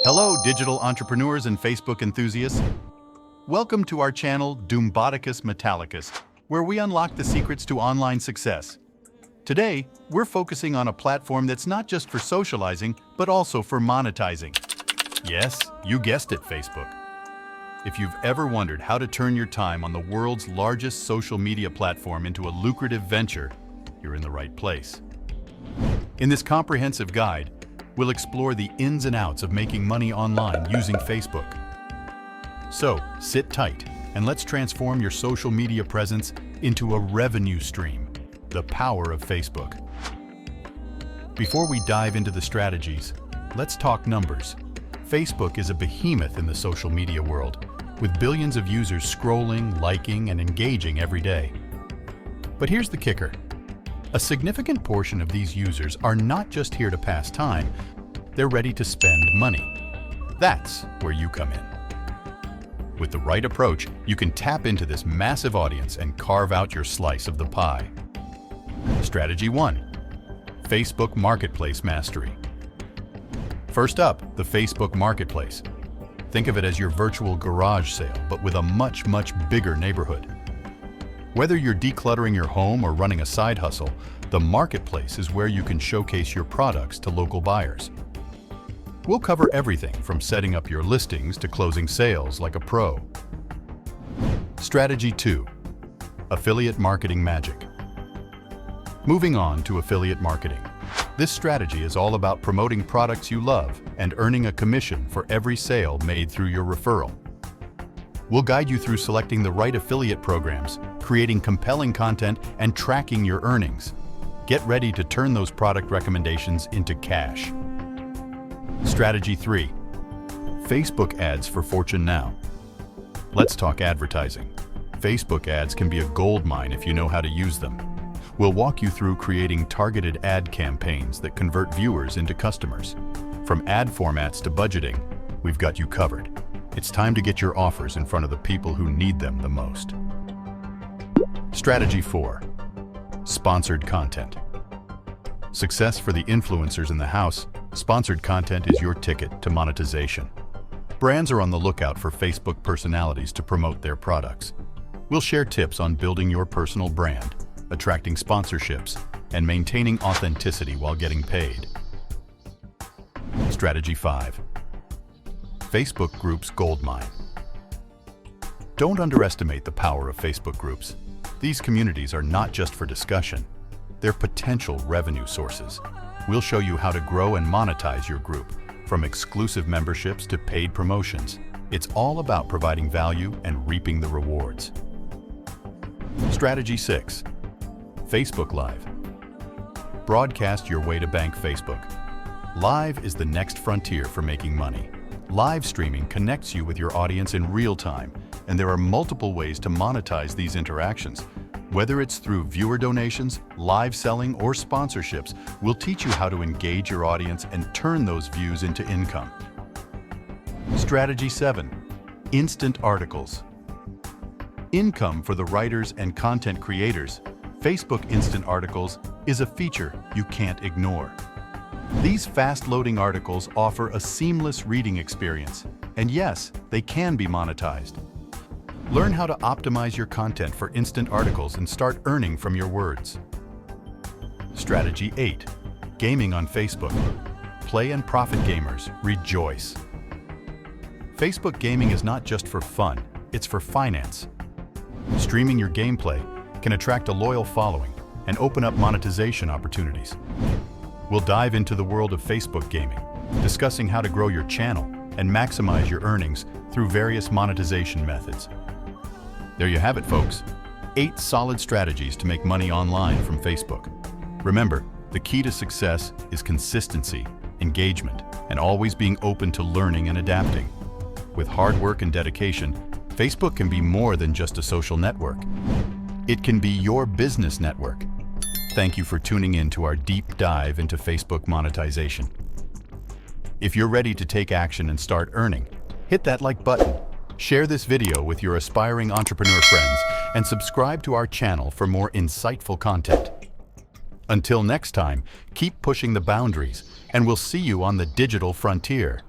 Hello, digital entrepreneurs and Facebook enthusiasts. Welcome to our channel, Doomboticus Metallicus, where we unlock the secrets to online success. Today, we're focusing on a platform that's not just for socializing, but also for monetizing. Yes, you guessed it, Facebook. If you've ever wondered how to turn your time on the world's largest social media platform into a lucrative venture, you're in the right place. In this comprehensive guide, we'll explore the ins and outs of making money online using Facebook. So, sit tight and let's transform your social media presence into a revenue stream, the power of Facebook. Before we dive into the strategies, let's talk numbers. Facebook is a behemoth in the social media world, with billions of users scrolling, liking, and engaging every day. But here's the kicker. A significant portion of these users are not just here to pass time, they're ready to spend money. That's where you come in. With the right approach, you can tap into this massive audience and carve out your slice of the pie. Strategy 1. Facebook Marketplace Mastery. First up, the Facebook Marketplace. Think of it as your virtual garage sale, but with a much bigger neighborhood. Whether you're decluttering your home or running a side hustle, the marketplace is where you can showcase your products to local buyers. We'll cover everything from setting up your listings to closing sales like a pro. Strategy 2. Affiliate Marketing Magic. Moving on to affiliate marketing. This strategy is all about promoting products you love and earning a commission for every sale made through your referral. We'll guide you through selecting the right affiliate programs, creating compelling content, and tracking your earnings. Get ready to turn those product recommendations into cash. Strategy 3. Facebook ads for Fortune Now. Let's talk advertising. Facebook ads can be a goldmine if you know how to use them. We'll walk you through creating targeted ad campaigns that convert viewers into customers. From ad formats to budgeting, we've got you covered. It's time to get your offers in front of the people who need them the most. Strategy 4. Sponsored content. Success for the influencers in the house, sponsored content is your ticket to monetization. Brands are on the lookout for Facebook personalities to promote their products. We'll share tips on building your personal brand, attracting sponsorships, and maintaining authenticity while getting paid. Strategy 5. Facebook Groups Goldmine. Don't underestimate the power of Facebook groups. These communities are not just for discussion, they're potential revenue sources. We'll show you how to grow and monetize your group, from exclusive memberships to paid promotions. It's all about providing value and reaping the rewards. Strategy 6. Facebook Live. Broadcast your way to bank Facebook. Live is the next frontier for making money. Live streaming connects you with your audience in real time, and there are multiple ways to monetize these interactions. Whether it's through viewer donations, live selling, or sponsorships, we'll teach you how to engage your audience and turn those views into income. Strategy 7. Instant articles. Income for the writers and content creators. Facebook Instant Articles is a feature you can't ignore. These fast-loading articles offer a seamless reading experience, and yes, they can be monetized. Learn how to optimize your content for instant articles and start earning from your words. Strategy 8. Gaming on Facebook. Play and profit gamers, rejoice. Facebook gaming is not just for fun, it's for finance. Streaming your gameplay can attract a loyal following and open up monetization opportunities. We'll dive into the world of Facebook gaming, discussing how to grow your channel and maximize your earnings through various monetization methods. There you have it, folks. 8 solid strategies to make money online from Facebook. Remember, the key to success is consistency, engagement, and always being open to learning and adapting. With hard work and dedication, Facebook can be more than just a social network. It can be your business network. Thank you for tuning in to our deep dive into Facebook monetization. If you're ready to take action and start earning, hit that like button, share this video with your aspiring entrepreneur friends, and subscribe to our channel for more insightful content. Until next time, keep pushing the boundaries, and we'll see you on the digital frontier.